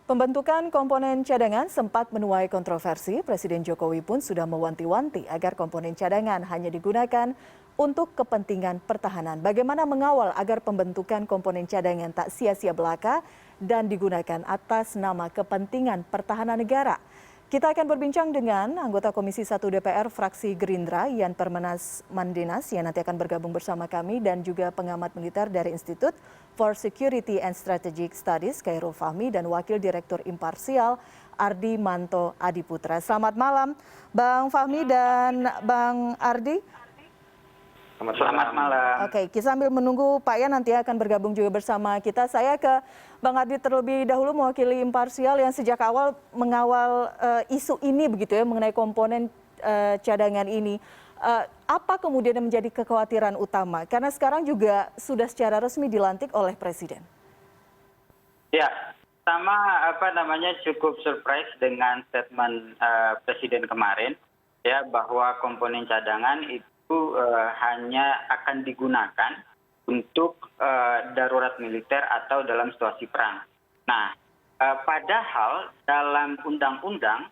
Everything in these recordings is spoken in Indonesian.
Pembentukan komponen cadangan sempat menuai kontroversi. Presiden Jokowi pun sudah mewanti-wanti agar komponen cadangan hanya digunakan untuk kepentingan pertahanan. Bagaimana mengawal agar pembentukan komponen cadangan tak sia-sia belaka dan digunakan atas nama kepentingan pertahanan negara? Kita akan berbincang dengan anggota Komisi 1 DPR fraksi Gerindra, Yan Permenas Mandenas, yang nanti akan bergabung bersama kami, dan juga pengamat militer dari Institute for Security and Strategic Studies, Khairul Fahmi, dan Wakil Direktur Imparsial, Ardi Manto Adiputra. Selamat malam, Bang Fahmi dan Bang Ardi. Selamat malam. Oke, kita sambil menunggu Pak Yan nanti akan bergabung juga bersama kita. Saya ke Bang Ardi terlebih dahulu, mewakili Imparsial yang sejak awal mengawal isu ini begitu ya, mengenai komponen cadangan ini. Apa kemudian yang menjadi kekhawatiran utama? Karena sekarang juga sudah secara resmi dilantik oleh Presiden. Ya, pertama cukup surprise dengan statement Presiden kemarin ya, bahwa komponen cadangan itu hanya akan digunakan untuk darurat militer atau dalam situasi perang. Nah, padahal dalam Undang-Undang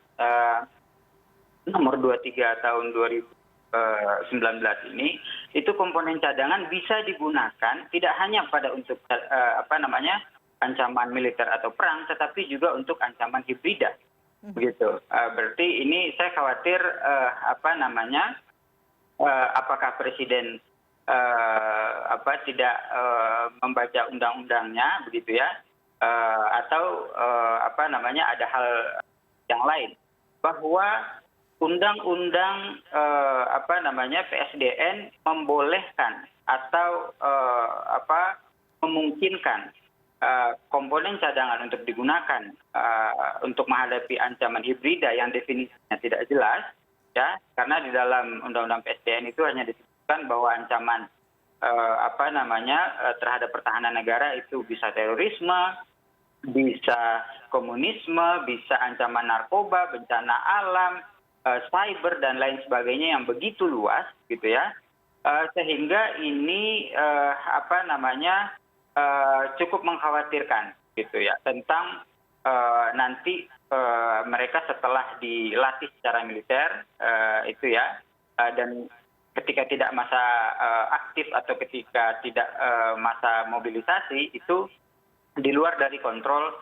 nomor 23 tahun 2019 ini, itu komponen cadangan bisa digunakan tidak hanya pada untuk ancaman militer atau perang, tetapi juga untuk ancaman hibrida. Begitu. Berarti ini saya khawatir apakah Presiden tidak membaca undang-undangnya begitu ya, atau ada hal yang lain, bahwa undang-undang PSDN membolehkan atau memungkinkan komponen cadangan untuk digunakan untuk menghadapi ancaman hibrida yang definisinya tidak jelas. Ya, karena di dalam undang-undang PSDN itu hanya disebutkan bahwa ancaman terhadap pertahanan negara itu bisa terorisme, bisa komunisme, bisa ancaman narkoba, bencana alam, cyber dan lain sebagainya yang begitu luas gitu ya. Sehingga ini cukup mengkhawatirkan gitu ya, tentang nanti mereka setelah dilatih secara militer itu ya, dan ketika tidak masa aktif atau ketika tidak masa mobilisasi, itu di luar dari kontrol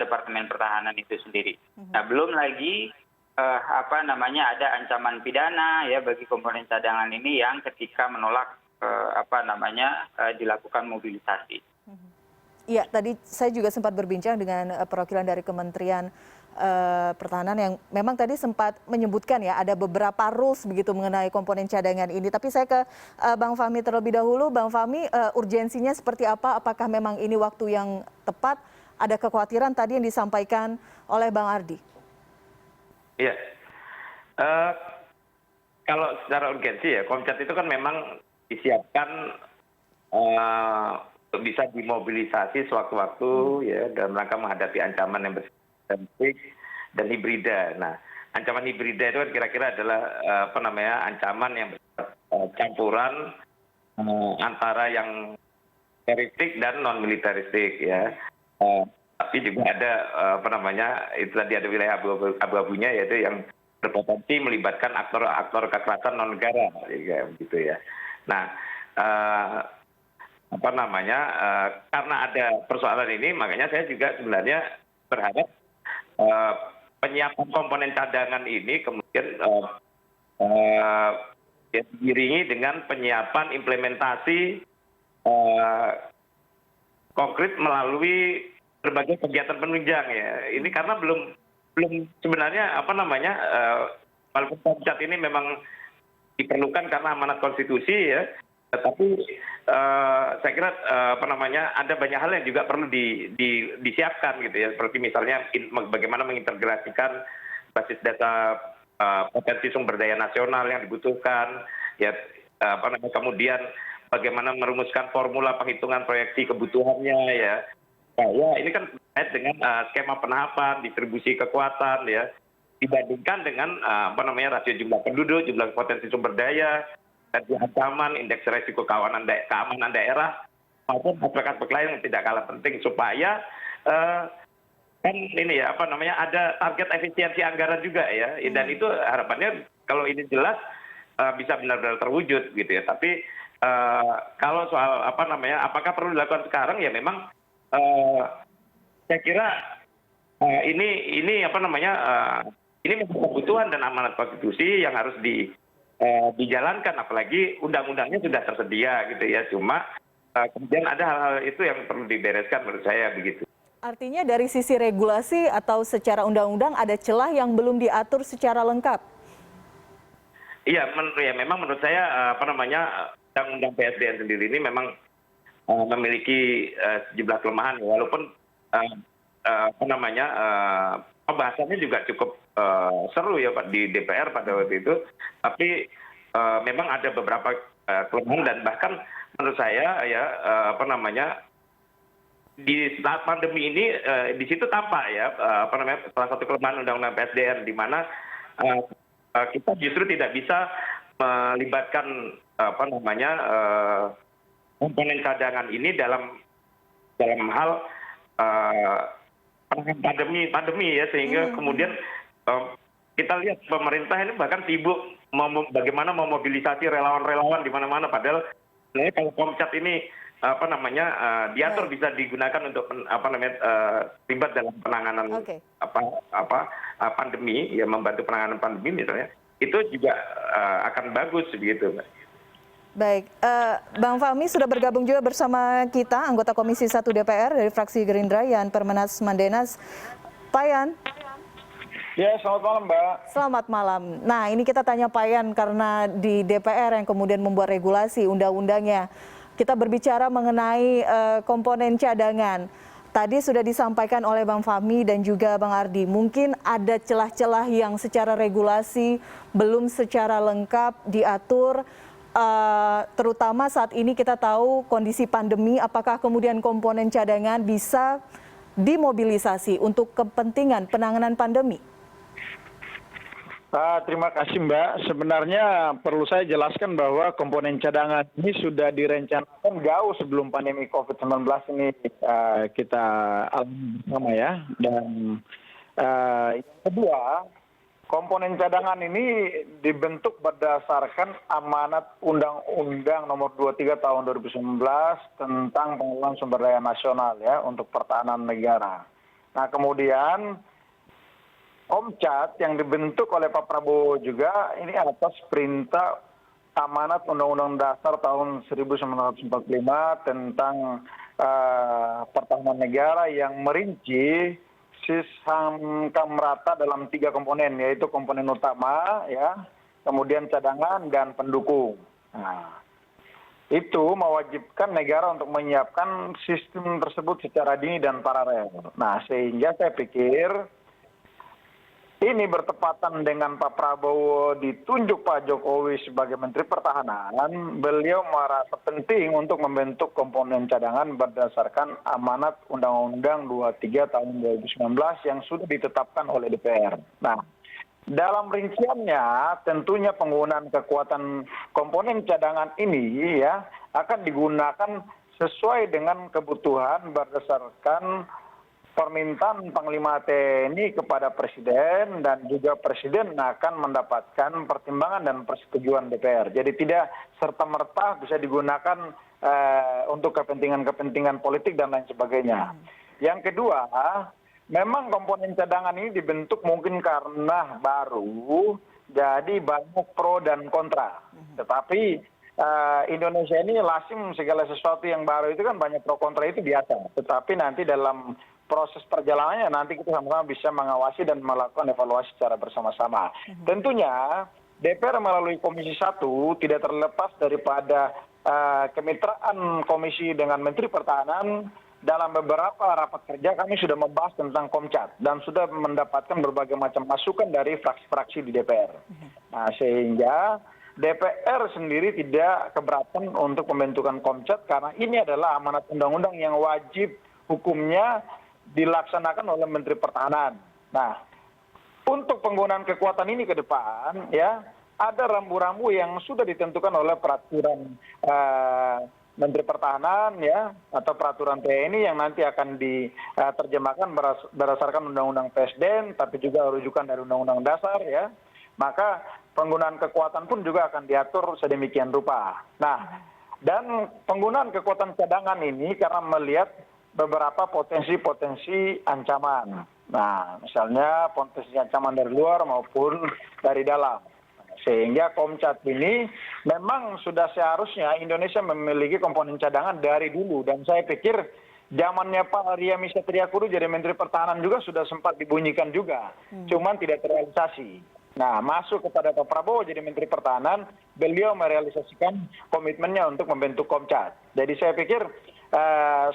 Departemen Pertahanan itu sendiri. Nah, belum lagi ada ancaman pidana ya bagi komponen cadangan ini yang ketika menolak dilakukan mobilisasi. Iya, tadi saya juga sempat berbincang dengan perwakilan dari Kementerian Pertahanan yang memang tadi sempat menyebutkan ya ada beberapa rules begitu mengenai komponen cadangan ini. Tapi saya ke Bang Fahmi terlebih dahulu. Bang Fahmi, urgensinya seperti apa? Apakah memang ini waktu yang tepat? Ada kekhawatiran tadi yang disampaikan oleh Bang Ardi. Iya, kalau secara urgensi ya, Komcat itu kan memang disiapkan bisa dimobilisasi sewaktu-waktu ya dalam rangka menghadapi ancaman yang bersifat dan hibrida. Nah, ancaman hibrida itu kan kira-kira adalah ancaman yang bersifat campuran antara yang militeristik dan non militeristik ya. Tapi juga ada itu tadi ada wilayah abu-abunya, yaitu yang berpotensi melibatkan aktor kekerasan non negara ya, gitu ya. Nah, karena ada persoalan ini, makanya saya juga sebenarnya berharap penyiapan komponen cadangan ini kemudian diiringi dengan penyiapan implementasi konkret melalui berbagai kegiatan penunjang ya. Ini karena belum sebenarnya walaupun Komcat ini memang diperlukan karena amanat konstitusi ya, tetapi saya kira ada banyak hal yang juga perlu disiapkan gitu ya, seperti misalnya bagaimana mengintegrasikan basis data potensi sumber daya nasional yang dibutuhkan ya, kemudian bagaimana merumuskan formula penghitungan proyeksi kebutuhannya ya. Ya, ini kan terkait dengan skema penahapan, distribusi kekuatan ya, dibandingkan dengan rasio jumlah penduduk, jumlah potensi sumber daya, dan ancaman, indeks resiko keamanan daerah, maupun aspek-aspek lain yang tidak kalah penting supaya kan ini ya apa namanya ada target efisiensi anggaran juga ya, dan itu harapannya kalau ini jelas bisa benar-benar terwujud gitu ya. Tapi kalau soal apa namanya apakah perlu dilakukan sekarang, ya memang saya kira ini apa namanya ini memang kebutuhan dan amanat konstitusi yang harus dijalankan, apalagi undang-undangnya sudah tersedia gitu ya. Cuma kemudian ada hal-hal itu yang perlu dibereskan menurut saya begitu. Artinya dari sisi regulasi atau secara undang-undang ada celah yang belum diatur secara lengkap. Iya, ya memang menurut saya apa namanya undang-undang PSDN sendiri ini memang memiliki sejumlah kelemahan, walaupun apa namanya pembahasannya juga cukup seru ya Pak di DPR pada waktu itu. Tapi memang ada beberapa kelemahan, dan bahkan menurut saya ya apa namanya di saat pandemi ini di situ tampak ya apa namanya salah satu kelemahan undang-undang PSDN, di mana kita justru tidak bisa melibatkan apa namanya komponen cadangan ini dalam hal penanganan pandemi ya, sehingga kemudian kita lihat pemerintah ini bahkan sibuk bagaimana memobilisasi relawan-relawan di mana-mana, padahal sebenarnya kalau Komcat ini apa namanya diatur bisa digunakan untuk apa namanya terlibat dalam penanganan pandemi ya, membantu penanganan pandemi misalnya, itu juga akan bagus begitu. Baik, Bang Fahmi sudah bergabung juga bersama kita, anggota Komisi 1 DPR dari fraksi Gerindra, Yan Permenas Mandenas. Pak Yan. Ya, selamat malam Mbak. Selamat malam. Nah, ini kita tanya Pak Yan karena di DPR yang kemudian membuat regulasi undang-undangnya. Kita berbicara mengenai komponen cadangan. Tadi sudah disampaikan oleh Bang Fahmi dan juga Bang Ardi, mungkin ada celah-celah yang secara regulasi belum secara lengkap diatur, terutama saat ini kita tahu kondisi pandemi, apakah kemudian komponen cadangan bisa dimobilisasi untuk kepentingan penanganan pandemi? Terima kasih Mbak. Sebenarnya perlu saya jelaskan bahwa komponen cadangan ini sudah direncanakan jauh sebelum pandemi COVID-19 ini kita alami bersama ya. Dan yang kedua, komponen cadangan ini dibentuk berdasarkan amanat Undang-Undang Nomor 23 Tahun 2019 tentang pengelolaan sumber daya nasional ya untuk pertahanan negara. Nah kemudian Komcat yang dibentuk oleh Pak Prabowo juga ini atas perintah amanat Undang-Undang Dasar tahun 1945 tentang pertahanan negara yang merinci sistem merata dalam 3 komponen, yaitu komponen utama ya, kemudian cadangan dan pendukung. Nah, itu mewajibkan negara untuk menyiapkan sistem tersebut secara dini dan paralel. Nah, sehingga saya pikir ini bertepatan dengan Pak Prabowo ditunjuk Pak Jokowi sebagai Menteri Pertahanan, beliau merasa penting untuk membentuk komponen cadangan berdasarkan amanat Undang-Undang 23 tahun 2019 yang sudah ditetapkan oleh DPR. Nah, dalam rinciannya tentunya penggunaan kekuatan komponen cadangan ini ya akan digunakan sesuai dengan kebutuhan berdasarkan permintaan Panglima TNI kepada Presiden, dan juga Presiden akan mendapatkan pertimbangan dan persetujuan DPR. Jadi tidak serta-merta bisa digunakan untuk kepentingan-kepentingan politik dan lain sebagainya. Yang kedua, memang komponen cadangan ini dibentuk mungkin karena baru, jadi banyak pro dan kontra. Tetapi Indonesia ini lazim segala sesuatu yang baru itu kan banyak pro kontra itu biasa. Tetapi nanti dalam proses perjalanannya nanti kita sama-sama bisa mengawasi dan melakukan evaluasi secara bersama-sama. Tentunya DPR melalui Komisi 1 tidak terlepas daripada kemitraan Komisi dengan Menteri Pertahanan. Dalam beberapa rapat kerja kami sudah membahas tentang Komcat dan sudah mendapatkan berbagai macam masukan dari fraksi-fraksi di DPR. Nah, sehingga DPR sendiri tidak keberatan untuk pembentukan Komcat karena ini adalah amanat undang-undang yang wajib hukumnya dilaksanakan oleh Menteri Pertahanan. Nah, untuk penggunaan kekuatan ini ke depan, ya ada rambu-rambu yang sudah ditentukan oleh peraturan Menteri Pertahanan ya atau peraturan TNI yang nanti akan diterjemahkan berdasarkan Undang-Undang Presiden, tapi juga rujukan dari Undang-Undang Dasar ya. Maka penggunaan kekuatan pun juga akan diatur sedemikian rupa. Nah, dan penggunaan kekuatan cadangan ini karena melihat beberapa potensi-potensi ancaman. Nah, misalnya potensi ancaman dari luar maupun dari dalam. Sehingga Komcat ini memang sudah seharusnya Indonesia memiliki komponen cadangan dari dulu. Dan saya pikir zamannya Pak Ria Misa Triakudu jadi Menteri Pertahanan juga sudah sempat dibunyikan juga. Cuman tidak terrealisasi. Nah, masuk kepada Pak Prabowo jadi Menteri Pertahanan, beliau merealisasikan komitmennya untuk membentuk Komcat. Jadi saya pikir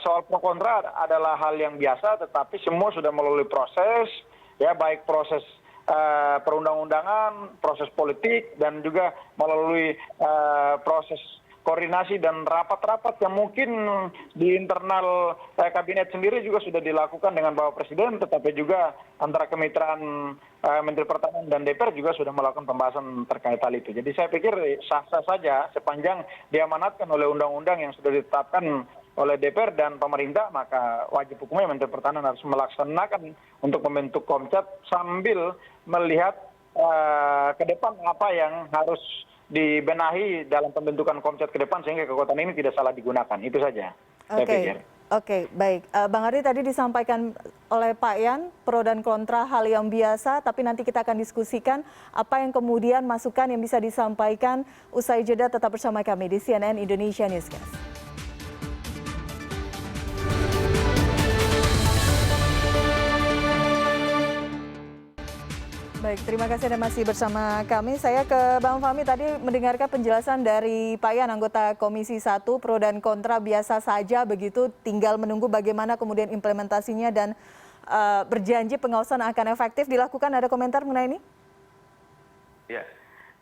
soal pro kontra adalah hal yang biasa, tetapi semua sudah melalui proses, ya baik proses perundang-undangan, proses politik, dan juga melalui proses koordinasi dan rapat-rapat yang mungkin di internal kabinet sendiri juga sudah dilakukan dengan Bapak Presiden, tetapi juga antara kemitraan Menteri Pertahanan dan DPR juga sudah melakukan pembahasan terkait hal itu. Jadi saya pikir sah-sah saja sepanjang diamanatkan oleh undang-undang yang sudah ditetapkan oleh DPR dan pemerintah, maka wajib hukumnya Menteri Pertahanan harus melaksanakan untuk membentuk Komcat sambil melihat ke depan apa yang harus dibenahi dalam pembentukan Komcat ke depan sehingga kekuatan ini tidak salah digunakan. Itu saja saya pikir. Oke, baik. Bang Ardi tadi disampaikan oleh Pak Yan, pro dan kontra hal yang biasa, tapi nanti kita akan diskusikan apa yang kemudian masukan yang bisa disampaikan usai jeda. Tetap bersama kami di CNN Indonesia Newscast. Baik, terima kasih Anda masih bersama kami. Saya ke Bang Fahmi, tadi mendengarkan penjelasan dari Pak Yan, anggota Komisi 1, pro dan kontra biasa saja begitu, tinggal menunggu bagaimana kemudian implementasinya dan berjanji pengawasan akan efektif dilakukan. Ada komentar mengenai ini? Ya,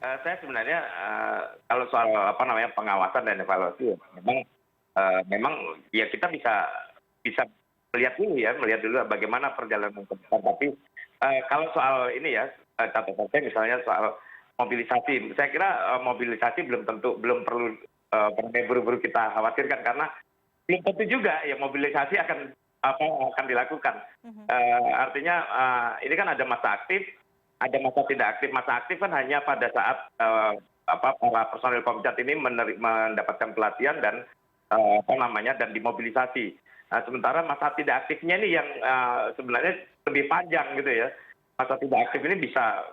saya sebenarnya kalau soal pengawasan dan evaluasi, memang ya kita bisa melihat dulu bagaimana perjalanan ke depan. Tapi kalau soal ini ya, catatannya misalnya soal mobilisasi, saya kira mobilisasi belum perlu buru-buru kita khawatirkan, karena belum tentu juga ya mobilisasi akan dilakukan. Artinya ini kan ada masa aktif, ada masa tidak aktif. Masa aktif kan hanya pada saat para personil Komcat ini mendapatkan pelatihan dan dan dimobilisasi. Nah, sementara masa tidak aktifnya ini yang sebenarnya lebih panjang gitu ya. Masa tidak aktif ini bisa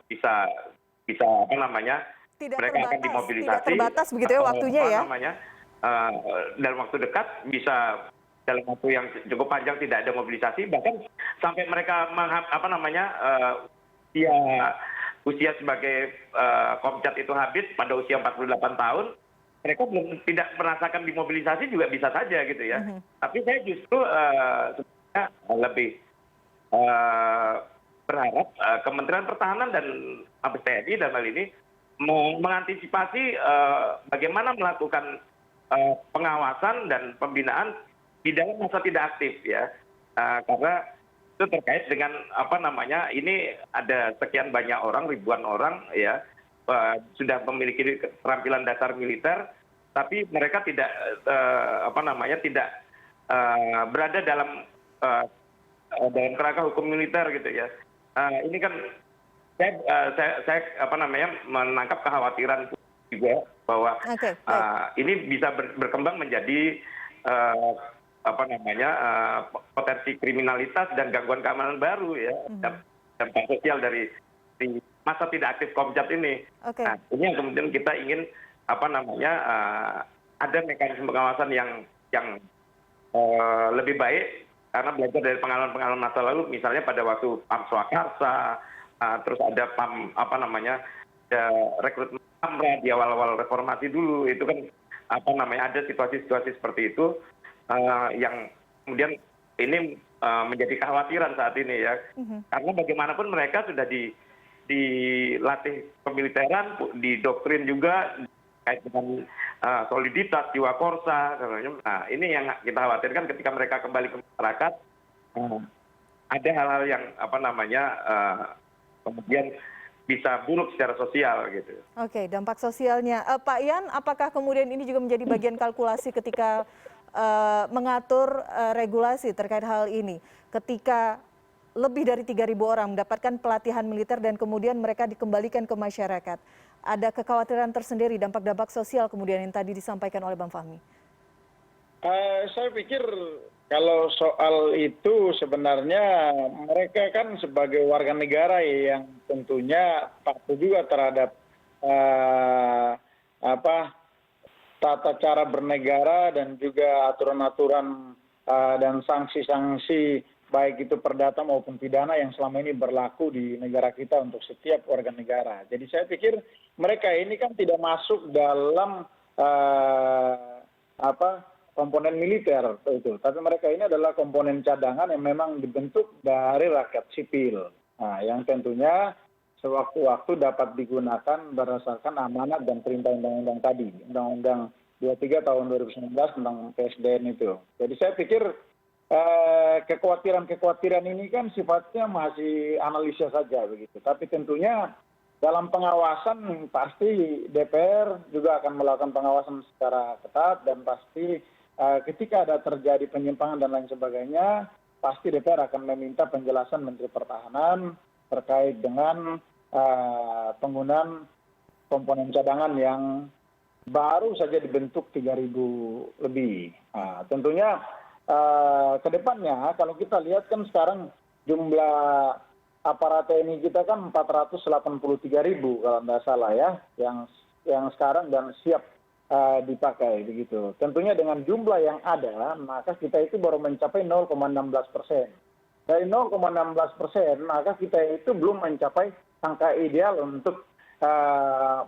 Tidak mereka akan dimobilisasi. Tidak terbatas begitu ya waktunya ya. Dalam waktu dekat bisa dalam waktu yang cukup panjang tidak ada mobilisasi, bahkan sampai mereka usia sebagai Komcat itu habis pada usia 48 tahun. Mereka tidak merasakan dimobilisasi juga bisa saja gitu ya. Tapi saya justru sebenarnya lebih berharap Kementerian Pertahanan dan Mabes TNI dalam hal ini mengantisipasi bagaimana melakukan pengawasan dan pembinaan di dalam masa tidak aktif ya. Karena itu terkait dengan ini ada sekian banyak orang, ribuan orang ya, sudah memiliki keterampilan dasar militer, tapi mereka tidak tidak berada dalam kerangka hukum militer gitu ya. Ini kan saya menangkap kekhawatiran juga bahwa ini bisa berkembang menjadi potensi kriminalitas dan gangguan keamanan baru ya, dampak sosial dari masa tidak aktif Komcat ini. Nah, ini yang kemudian kita ingin ada mekanisme pengawasan yang lebih baik, karena belajar dari pengalaman masa lalu, misalnya pada waktu PAM Swakarsa, terus ada PAM rekrutmen Amra di awal-awal reformasi dulu, itu kan ada situasi-situasi seperti itu yang kemudian ini menjadi kekhawatiran saat ini ya. Karena bagaimanapun mereka sudah dilatih kemiliteran, didoktrin juga kait dengan soliditas, jiwa korsa. Nah, ini yang kita khawatirkan ketika mereka kembali ke masyarakat, ada hal-hal yang kemudian bisa buruk secara sosial gitu. Oke, dampak sosialnya. Pak Ian, apakah kemudian ini juga menjadi bagian kalkulasi ketika mengatur regulasi terkait hal ini? Ketika lebih dari 3.000 orang mendapatkan pelatihan militer dan kemudian mereka dikembalikan ke masyarakat. Ada kekhawatiran tersendiri dampak-dampak sosial kemudian yang tadi disampaikan oleh Bang Fahmi. Saya pikir kalau soal itu sebenarnya mereka kan sebagai warga negara yang tentunya patuh juga terhadap tata cara bernegara dan juga aturan-aturan dan sanksi-sanksi baik itu perdata maupun pidana yang selama ini berlaku di negara kita untuk setiap warga negara. Jadi saya pikir mereka ini kan tidak masuk dalam komponen militer itu, tapi mereka ini adalah komponen cadangan yang memang dibentuk dari rakyat sipil. Nah, yang tentunya sewaktu-waktu dapat digunakan berdasarkan amanat dan perintah undang-undang tadi, Undang-Undang 23 tahun 2019 tentang PSDN itu. Jadi saya pikir kekhawatiran ini kan sifatnya masih analisa saja begitu. Tapi tentunya dalam pengawasan pasti DPR juga akan melakukan pengawasan secara ketat dan pasti ketika ada terjadi penyimpangan dan lain sebagainya, pasti DPR akan meminta penjelasan Menteri Pertahanan terkait dengan penggunaan komponen cadangan yang baru saja dibentuk 3.000 lebih. Nah, tentunya ke depannya kalau kita lihat kan sekarang jumlah aparat TNI kita kan 483.000 kalau tidak salah ya, yang sekarang dan siap dipakai begitu. Tentunya dengan jumlah yang ada, maka kita itu baru mencapai 0,16%. Dari 0,16%, maka kita itu belum mencapai angka ideal untuk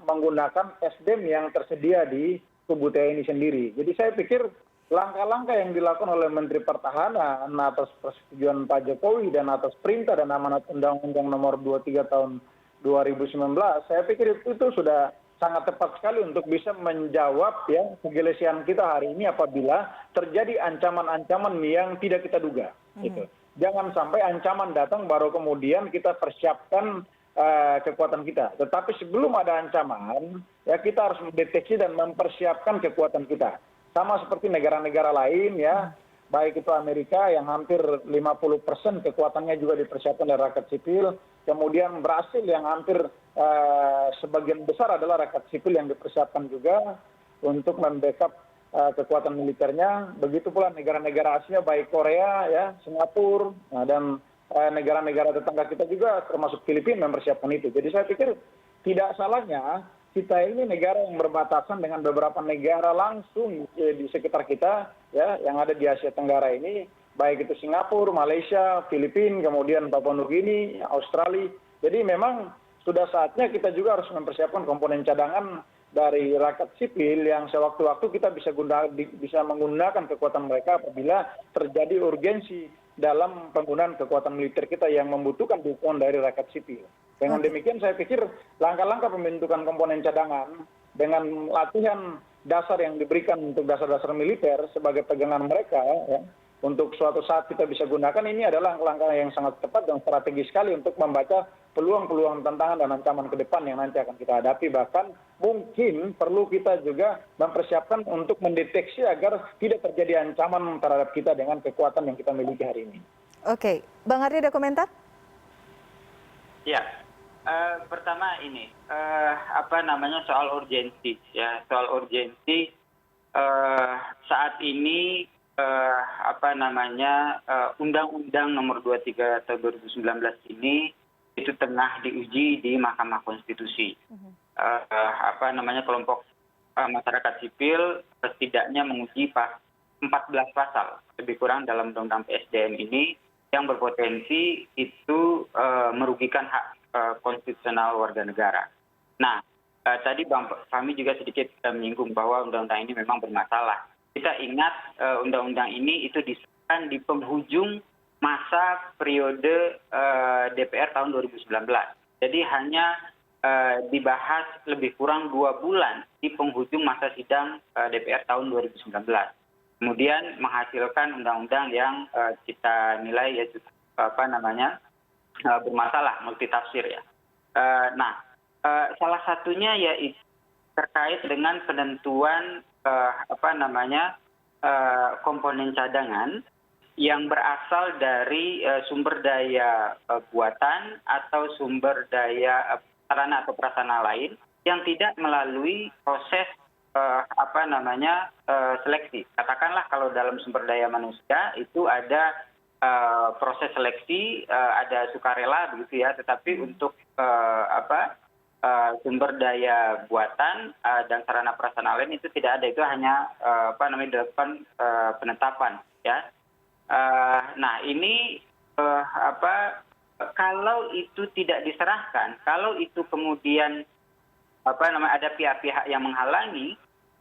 menggunakan SDM yang tersedia di tubuh TNI sendiri. Jadi saya pikir langkah-langkah yang dilakukan oleh Menteri Pertahanan atas persetujuan Pak Jokowi dan atas perintah dan amanat Undang-Undang Nomor 23 Tahun 2019, saya pikir itu sudah sangat tepat sekali untuk bisa menjawab ya kegelisahan kita hari ini apabila terjadi ancaman-ancaman yang tidak kita duga. Gitu. Jangan sampai ancaman datang baru kemudian kita persiapkan kekuatan kita. Tetapi sebelum ada ancaman, ya kita harus mendeteksi dan mempersiapkan kekuatan kita. Sama seperti negara-negara lain ya, baik itu Amerika yang hampir 50% kekuatannya juga dipersiapkan oleh rakyat sipil, kemudian Brasil yang hampir sebagian besar adalah rakyat sipil yang dipersiapkan juga untuk membackup kekuatan militernya. Begitu pula negara-negara Asia baik Korea ya, Singapura dan negara-negara tetangga kita juga termasuk Filipina mempersiapkan itu. Jadi saya pikir tidak salahnya kita ini negara yang berbatasan dengan beberapa negara langsung di sekitar kita ya yang ada di Asia Tenggara ini, baik itu Singapura, Malaysia, Filipina, kemudian Papua Nugini, Australia. Jadi memang sudah saatnya kita juga harus mempersiapkan komponen cadangan dari rakyat sipil yang sewaktu-waktu kita bisa menggunakan kekuatan mereka apabila terjadi urgensi dalam penggunaan kekuatan militer kita yang membutuhkan dukungan dari rakyat sipil. Dengan demikian saya pikir langkah-langkah pembentukan komponen cadangan dengan latihan dasar yang diberikan untuk dasar-dasar militer sebagai pegangan mereka ya, untuk suatu saat kita bisa gunakan, ini adalah langkah-langkah yang sangat tepat dan strategis sekali untuk membaca peluang-peluang tantangan dan ancaman ke depan yang nanti akan kita hadapi. Bahkan mungkin perlu kita juga mempersiapkan untuk mendeteksi agar tidak terjadi ancaman terhadap kita dengan kekuatan yang kita miliki hari ini. Oke, Bang Ardi ada komentar? Ya, pertama ini soal urgensi ya, soal urgensi saat ini Undang-Undang Nomor 23 Tahun 2019 ini itu tengah diuji di Mahkamah Konstitusi. Kelompok masyarakat sipil setidaknya menguji 14 pasal lebih kurang dalam Undang-Undang PSDN ini yang berpotensi itu merugikan hak konstitusional warga negara. Nah, tadi Bang Fahmi juga sedikit menyinggung bahwa undang-undang ini memang bermasalah. Kita ingat undang-undang ini itu disahkan di penghujung masa periode DPR tahun 2019. Jadi hanya dibahas lebih kurang 2 bulan di penghujung masa sidang DPR tahun 2019. Kemudian menghasilkan undang-undang yang kita nilai bermasalah, multitafsir ya. Nah, salah satunya yaitu terkait dengan penentuan komponen cadangan yang berasal dari sumber daya buatan atau sumber daya sarana atau prasarana lain yang tidak melalui proses seleksi. Katakanlah kalau dalam sumber daya manusia itu ada proses seleksi, ada sukarela begitu ya, tetapi untuk sumber daya buatan dan sarana prasarana lain itu tidak ada, itu hanya dilakukan penetapan ya. Nah ini kalau itu tidak diserahkan, kalau itu kemudian ada pihak-pihak yang menghalangi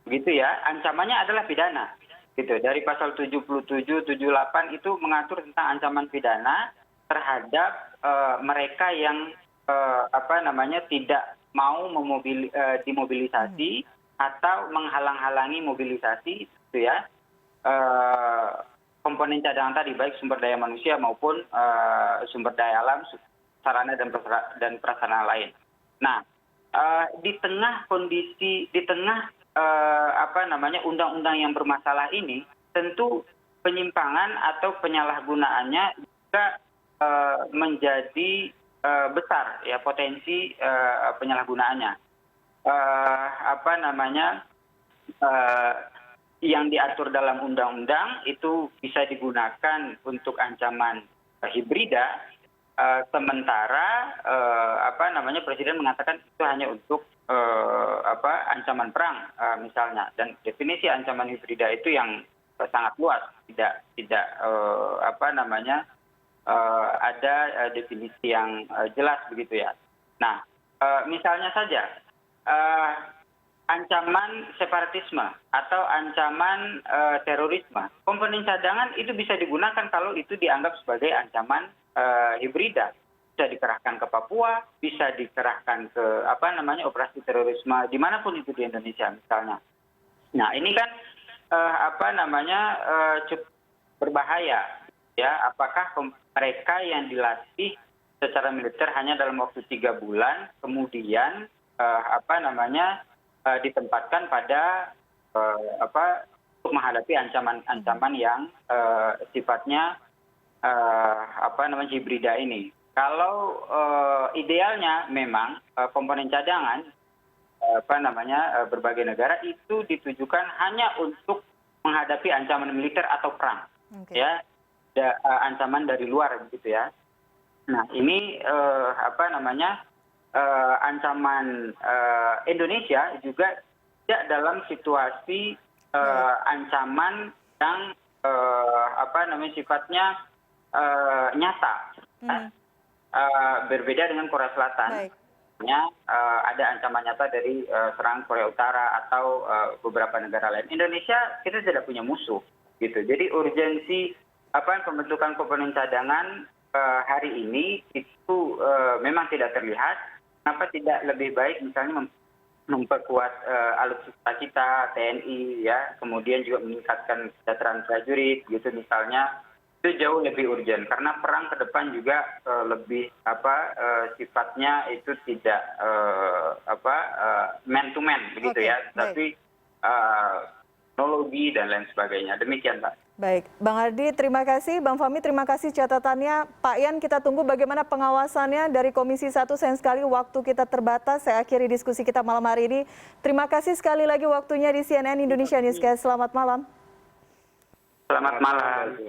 begitu ya, ancamannya adalah pidana gitu. Dari pasal 77, 78 itu mengatur tentang ancaman pidana terhadap mereka yang tidak mau dimobilisasi atau menghalang-halangi mobilisasi itu ya, komponen cadangan tadi, baik sumber daya manusia maupun sumber daya alam, sarana dan prasarana lain. Nah, di tengah kondisi, di tengah undang-undang yang bermasalah ini, tentu penyimpangan atau penyalahgunaannya juga menjadi besar ya, potensi penyalahgunaannya. Yang diatur dalam undang-undang itu bisa digunakan untuk ancaman hibrida, sementara Presiden mengatakan itu hanya untuk ancaman perang misalnya, dan definisi ancaman hibrida itu yang sangat luas, tidak ada definisi yang jelas begitu ya. Nah, misalnya saja ancaman separatisme atau ancaman terorisme, komponen cadangan itu bisa digunakan kalau itu dianggap sebagai ancaman hibrida. Bisa dikerahkan ke Papua, bisa dikerahkan ke operasi terorisme dimanapun itu di Indonesia misalnya. Nah ini kan cukup berbahaya ya. Apakah mereka yang dilatih secara militer hanya dalam waktu 3 bulan kemudian ditempatkan pada untuk menghadapi ancaman-ancaman yang sifatnya hibrida ini. Kalau idealnya memang komponen cadangan berbagai negara itu ditujukan hanya untuk menghadapi ancaman militer atau perang. Okay. Ya, ancaman dari luar begitu ya. Nah, ini ancaman Indonesia juga tidak dalam situasi ancaman yang sifatnya nyata. Berbeda dengan Korea Selatan. Ada ancaman nyata dari serangan Korea Utara atau beberapa negara lain. Indonesia kita tidak punya musuh gitu. Jadi urgensi pembentukan komponen cadangan hari ini itu memang tidak terlihat. Kenapa tidak lebih baik misalnya memperkuat alutsista kita, TNI ya, kemudian juga meningkatkan kesejahteraan prajurit gitu misalnya. Itu jauh lebih urgent karena perang ke depan juga lebih sifatnya itu tidak man to man begitu ya, tapi teknologi dan lain sebagainya. Demikian Pak. Baik, Bang Ardi terima kasih, Bang Fahmi terima kasih catatannya. Pak Yan, kita tunggu bagaimana pengawasannya dari Komisi 1. Sayang sekali waktu kita terbatas. Saya akhiri diskusi kita malam hari ini. Terima kasih sekali lagi waktunya di CNN Indonesia Newscast. Selamat malam. Selamat malam.